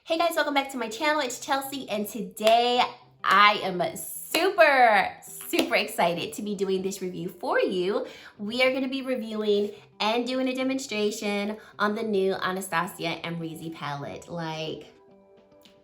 Hey guys, welcome back to my channel. It's Chelsea, and today I am super excited to be doing this review for you. We are going to be reviewing and doing a demonstration on the new Anastasia Amrezy palette.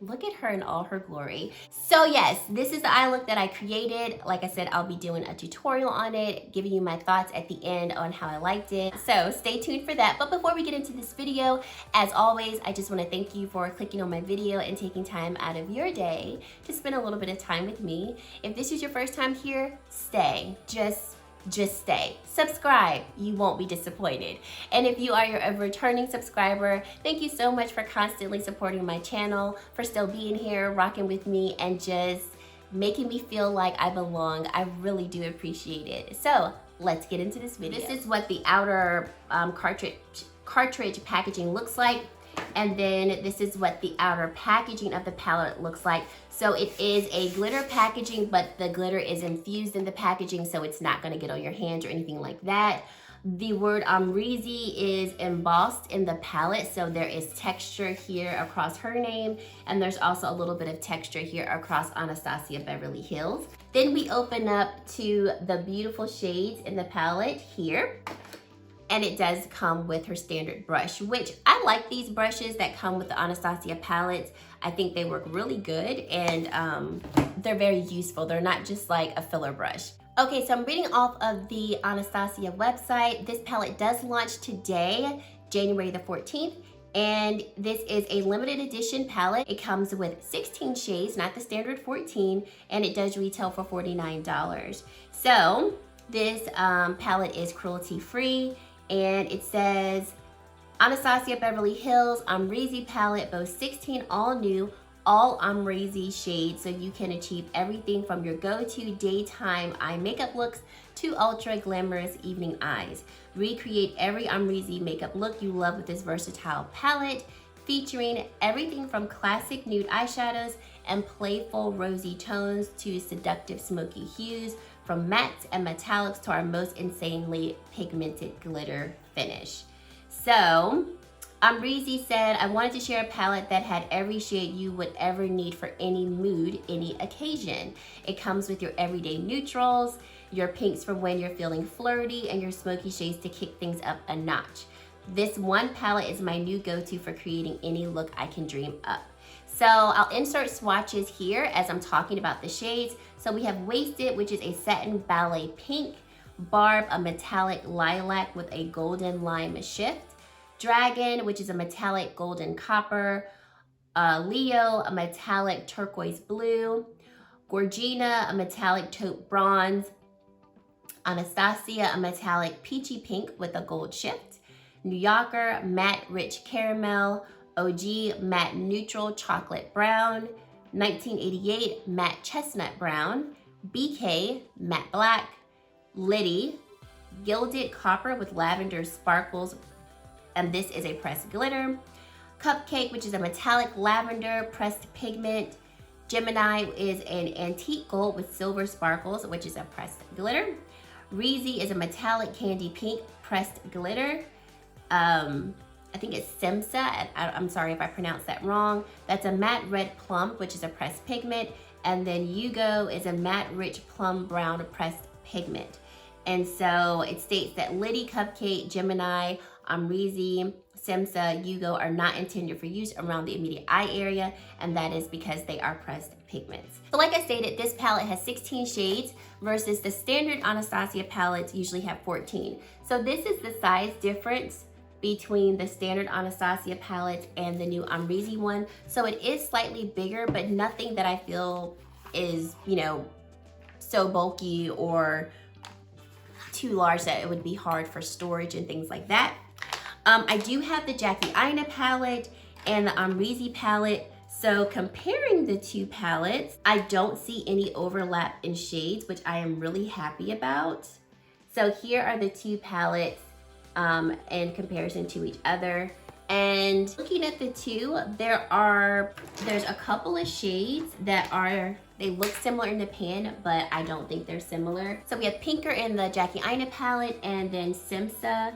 Look at her in all her glory. So yes, this is the eye look that I created. Like I said, I'll be doing a tutorial on it, giving you my thoughts at the end on how I liked it. So stay tuned for that. But before we get into this video, as always, I just want to thank you for clicking on my video and taking time out of your day to spend a little bit of time with me. If this is your first time here, stay. Just stay. Subscribe, you won't be disappointed. And if you are a returning subscriber, thank you so much for constantly supporting my channel, for still being here, rocking with me, and just making me feel like I belong. I really do appreciate it. So let's get into this video. This is what the outer cartridge packaging looks like. And then this is what the outer packaging of the palette looks like. So it is a glitter packaging, but the glitter is infused in the packaging, so it's not gonna get on your hands or anything like that. The word Amrezy is embossed in the palette, so there is texture here across her name, and there's also a little bit of texture here across Anastasia Beverly Hills. Then we open up to the beautiful shades in the palette here. And it does come with her standard brush, which I like these brushes that come with the Anastasia palettes. I think they work really good, and they're very useful. They're not just like a filler brush. Okay, so I'm reading off of the Anastasia website. This palette does launch today, January the 14th, and this is a limited edition palette. It comes with 16 shades, not the standard 14, and it does retail for $49. So this palette is cruelty-free. And it says, Anastasia Beverly Hills Amrezy palette boasts 16 all new, all Amrezy shades, so you can achieve everything from your go-to daytime eye makeup looks to ultra glamorous evening eyes. Recreate every Amrezy makeup look you love with this versatile palette, featuring everything from classic nude eyeshadows and playful rosy tones to seductive smoky hues, from mattes and metallics to our most insanely pigmented glitter finish. So, Amrezy said, I wanted to share a palette that had every shade you would ever need for any mood, any occasion. It comes with your everyday neutrals, your pinks for when you're feeling flirty, and your smoky shades to kick things up a notch. This one palette is my new go-to for creating any look I can dream up. So I'll insert swatches here as I'm talking about the shades. So we have Wasted, which is a satin ballet pink. Barb, a metallic lilac with a golden lime shift. Dragon, which is a metallic golden copper. Leo, a metallic turquoise blue. Gorgina, a metallic taupe bronze. Anastasia, a metallic peachy pink with a gold shift. New Yorker, matte rich caramel. OG, matte neutral chocolate brown. 1988, matte chestnut brown. BK, matte black. Liddy, gilded copper with lavender sparkles, and this is a pressed glitter. Cupcake, which is a metallic lavender pressed pigment. Gemini is an antique gold with silver sparkles, which is a pressed glitter. Reezy is a metallic candy pink pressed glitter. I think it's Simsa, I'm sorry if I pronounced that wrong. That's a matte red plum, which is a pressed pigment. And then Yugo is a matte rich plum brown pressed pigment. And so it states that Liddy, Cupcake, Gemini, Amrezy, Simsa, Yugo are not intended for use around the immediate eye area, and that is because they are pressed pigments. So like I stated, this palette has 16 shades versus the standard Anastasia palettes usually have 14. So this is the size difference between the standard Anastasia palette and the new Amrezy one. So it is slightly bigger, but nothing that I feel is, so bulky or too large that it would be hard for storage and things like that. I do have the Aina palette and the Amrezy palette. So comparing the two palettes, I don't see any overlap in shades, which I am really happy about. So here are the two palettes in comparison to each other. And looking at the two, there's a couple of shades that they look similar in the pan, but I don't think they're similar. So we have Pinker in the Aina palette, and then Simsa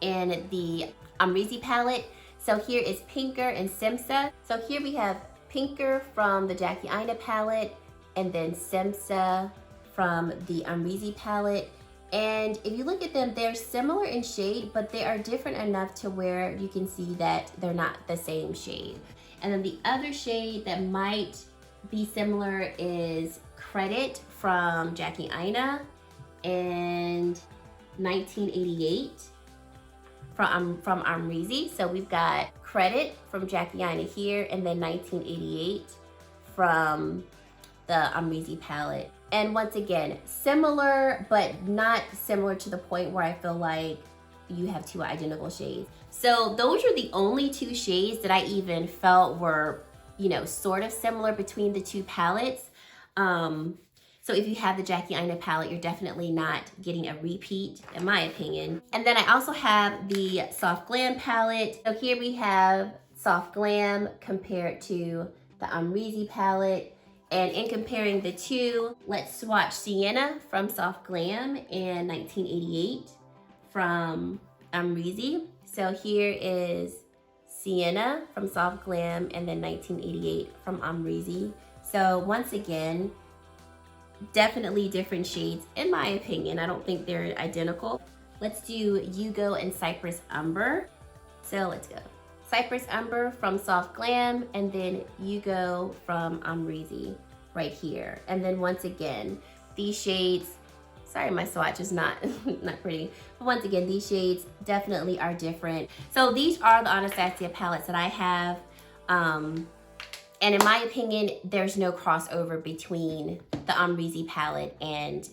in the Amrezy palette. So here is Pinker and Simsa. So here we have Pinker from the Jackie Aina palette, and then Simsa from the Amrezy palette. And if you look at them, they're similar in shade, but they are different enough to where you can see that they're not the same shade. And then the other shade that might be similar is Credit from Jackie Aina and 1988 from Amrezy. So we've got Credit from Jackie Aina here, and then 1988 from the Amrezy palette. And once again, similar, but not similar to the point where I feel like you have two identical shades. So those are the only two shades that I even felt were, you know, sort of similar between the two palettes. So if you have the Jackie Aina palette, you're definitely not getting a repeat, in my opinion. And then I also have the Soft Glam palette. So here we have Soft Glam compared to the Amrezy palette. And in comparing the two, let's swatch Sienna from Soft Glam and 1988 from Amrezy. So here is Sienna from Soft Glam and then 1988 from Amrezy. So once again, definitely different shades in my opinion. I don't think they're identical. Let's do Yugo and Cypress Umber. So let's go. Cypress Umber from Soft Glam, and then Yugo from Amrezy right here. And then once again, these shades, sorry my swatch is not not pretty, but once again, these shades definitely are different. So these are the Anastasia palettes that I have. And in my opinion, there's no crossover between the Amrezy palette and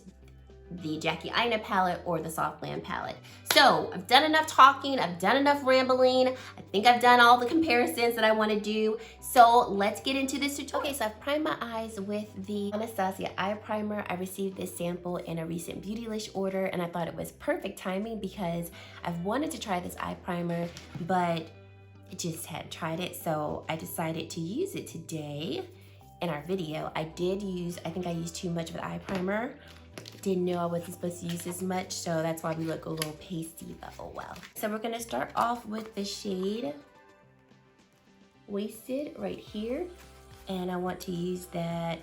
the Jackie Aina palette or the Soft Glam palette. So I've done enough talking, I've done enough rambling. I think I've done all the comparisons that I want to do. So let's get into this tutorial. Okay, so I've primed my eyes with the Anastasia eye primer. I received this sample in a recent Beautylish order, and I thought it was perfect timing because I've wanted to try this eye primer, but I just hadn't tried it, so I decided to use it today in our video. I think I used too much of the eye primer. Didn't know I wasn't supposed to use this much, so that's why we look a little pasty, but oh well. So we're gonna start off with the shade Wasted right here, and I want to use that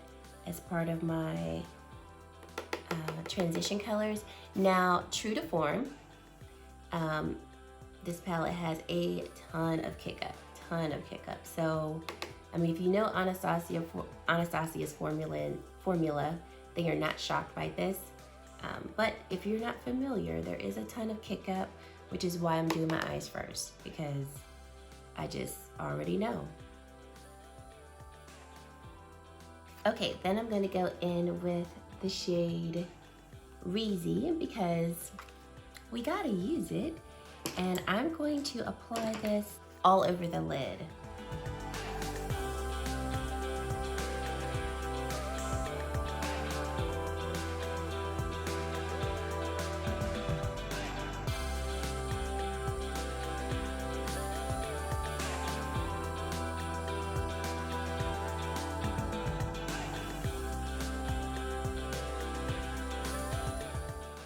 as part of my transition colors. Now, true to form, this palette has a ton of kick up. So, I mean, if you know Anastasia's formula, then you're not shocked by this. But if you're not familiar, there is a ton of kick up, which is why I'm doing my eyes first, because I just already know. Okay, then I'm gonna go in with the shade Reezy because we gotta use it. And I'm going to apply this all over the lid.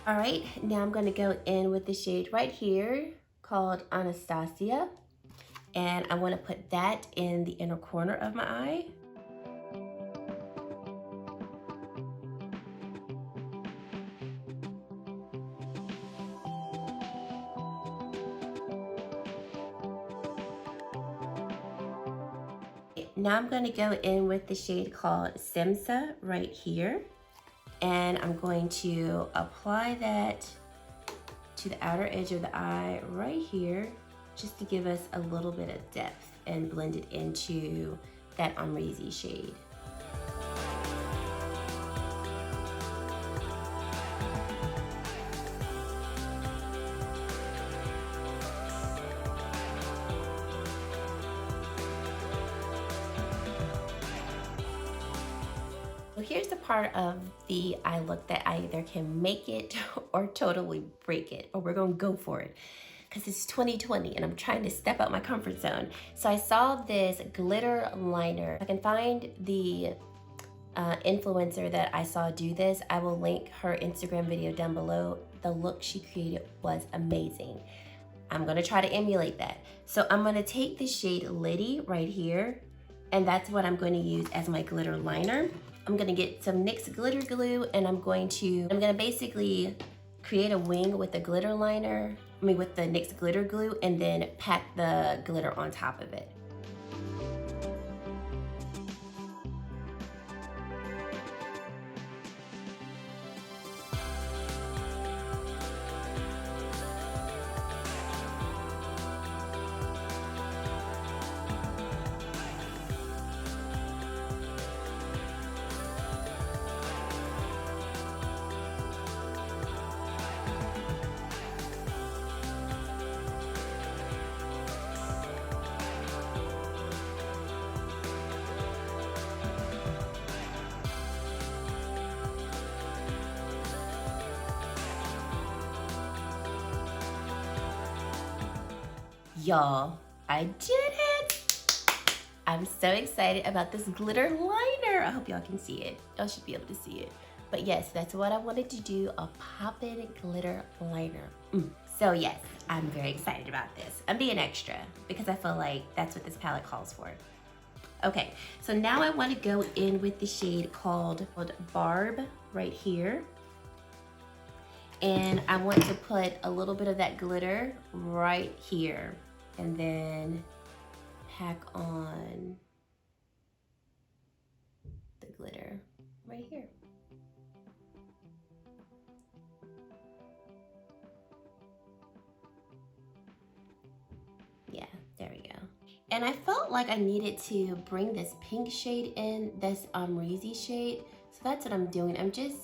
All right, now I'm gonna go in with the shade right here called Anastasia, and I wanna put that in the inner corner of my eye. Now I'm gonna go in with the shade called Simsa right here. And I'm going to apply that to the outer edge of the eye right here, just to give us a little bit of depth and blend it into that Amrezy shade. So here's the part of the eye look that I either can make it or totally break it, but we're gonna go for it because it's 2020 and I'm trying to step out my comfort zone. So I saw this glitter liner. I can find the influencer that I saw do this. I will link her Instagram video down below. The look she created was amazing. I'm gonna try to emulate that. So I'm gonna take the shade Liddy right here, and that's what I'm going to use as my glitter liner. I'm gonna get some NYX glitter glue, and I'm gonna basically create a wing with the glitter liner, with the NYX glitter glue, and then pack the glitter on top of it. Y'all, I did it! I'm so excited about this glitter liner. I hope y'all can see it. Y'all should be able to see it. But yes, that's what I wanted to do, a poppin' glitter liner. So yes, I'm very excited about this. I'm being extra because I feel like that's what this palette calls for. Okay, so now I want to go in with the shade called Barb right here. And I want to put a little bit of that glitter right here, and then pack on the glitter right here. Yeah, there we go. And I felt like I needed to bring this pink shade in, this Amrezy shade. So that's what I'm doing. I'm just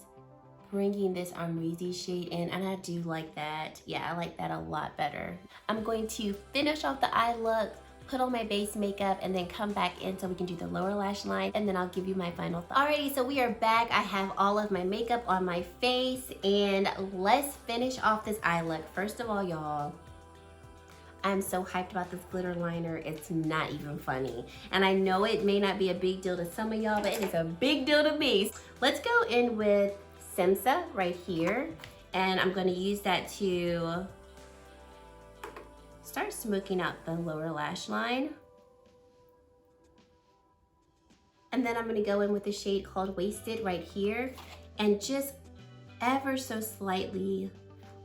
bringing this Amrezy shade in, and I do like that. Yeah, I like that a lot better. I'm going to finish off the eye look, put on my base makeup, and then come back in so we can do the lower lash line, and then I'll give you my final thoughts. Alrighty, so we are back. I have all of my makeup on my face, and let's finish off this eye look. First of all, y'all, I'm so hyped about this glitter liner, it's not even funny. And I know it may not be a big deal to some of y'all, but it is a big deal to me. Let's go in with Simsa right here, and I'm going to use that to start smoking out the lower lash line. And then I'm going to go in with the shade called Wasted right here, and just ever so slightly,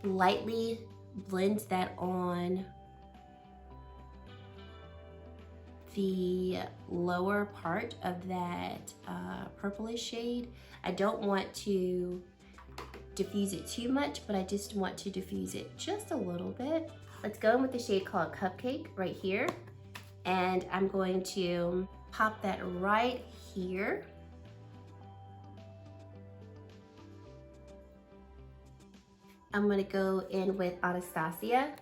lightly blend that on the lower part of that purplish shade. I don't want to diffuse it too much, but I just want to diffuse it just a little bit. Let's go in with the shade called Cupcake right here. And I'm going to pop that right here. I'm gonna go in with Anastasia,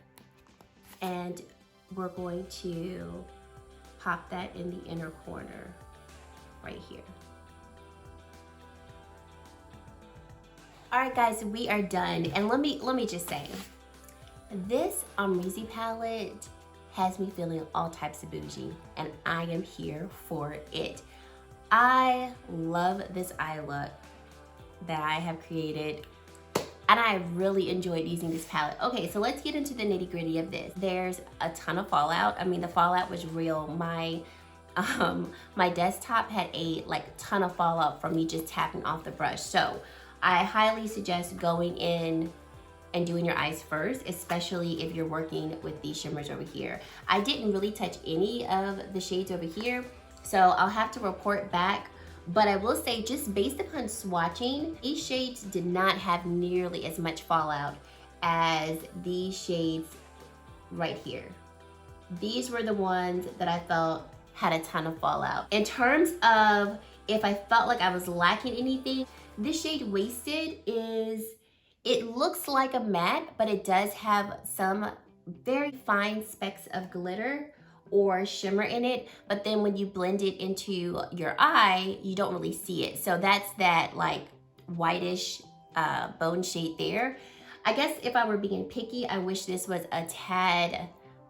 and we're going to pop that in the inner corner right here. All right, guys, we are done. And let me just say, this Amrezy palette has me feeling all types of bougie, and I am here for it. I love this eye look that I have created, and I really enjoyed using this palette. Okay, so let's get into the nitty gritty of this. There's a ton of fallout. I mean, the fallout was real. My desktop had a ton of fallout from me just tapping off the brush. So I highly suggest going in and doing your eyes first, especially if you're working with these shimmers over here. I didn't really touch any of the shades over here, so I'll have to report back. But I will say, just based upon swatching, these shades did not have nearly as much fallout as these shades right here. These were the ones that I felt had a ton of fallout. In terms of if I felt like I was lacking anything, this shade Wasted it looks like a matte, but it does have some very fine specks of glitter or shimmer in it, but then when you blend it into your eye, you don't really see it. So that's that whitish bone shade there. I guess if I were being picky, I wish this was a tad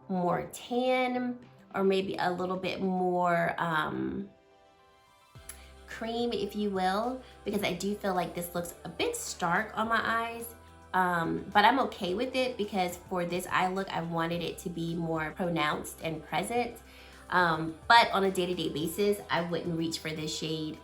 more tan, or maybe a little bit more cream, if you will, because I do feel like this looks a bit stark on my eyes. but I'm okay with it because for this eye look, I wanted it to be more pronounced and present. But on a day-to-day basis, I wouldn't reach for this shade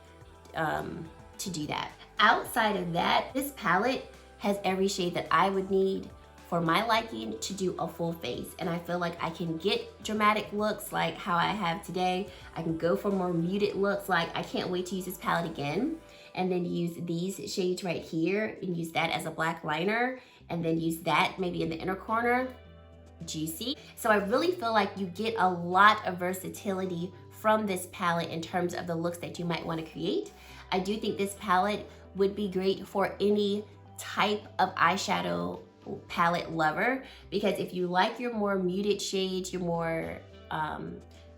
to do that. Outside of that, this palette has every shade that I would need for my liking to do a full face. And I feel like I can get dramatic looks like how I have today. I can go for more muted looks, like I can't wait to use this palette again. And then use these shades right here and use that as a black liner. And then use that maybe in the inner corner. Juicy. So I really feel like you get a lot of versatility from this palette in terms of the looks that you might want to create. I do think this palette would be great for any type of eyeshadow palette lover, because if you like your more muted shades, your more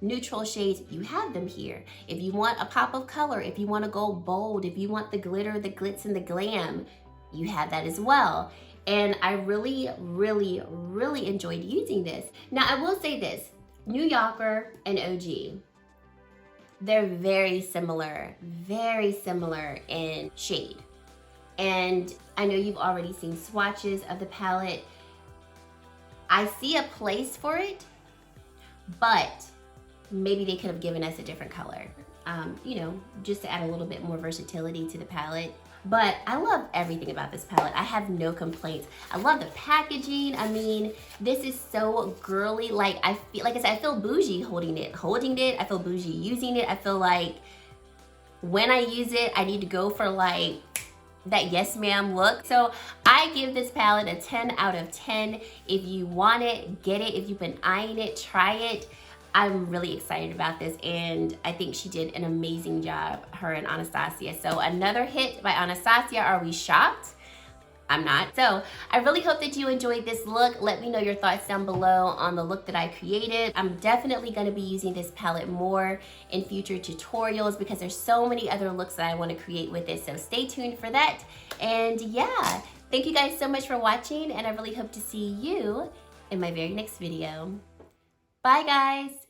neutral shades, you have them here. If you want a pop of color, if you want to go bold, if you want the glitter, the glitz, and the glam, you have that as well. And I really, really, really enjoyed using this. Now I will say this, New Yorker and OG, they're very similar in shade. And I know you've already seen swatches of the palette. I see a place for it, but maybe they could have given us a different color, you know, just to add a little bit more versatility to the palette. But I love everything about this palette. I have no complaints. I love the packaging. I mean, this is so girly. Like I said, I feel bougie holding it. I feel bougie using it. I feel like when I use it, I need to go for like that yes ma'am look. So I give this palette a 10 out of 10. If you want it, get it. If you've been eyeing it, try it. I'm really excited about this, and I think she did an amazing job, her and Anastasia. So another hit by Anastasia. Are we shocked? I'm not. So I really hope that you enjoyed this look. Let me know your thoughts down below on the look that I created. I'm definitely going to be using this palette more in future tutorials because there's so many other looks that I want to create with it. So stay tuned for that. And yeah, thank you guys so much for watching, and I really hope to see you in my very next video. Bye guys.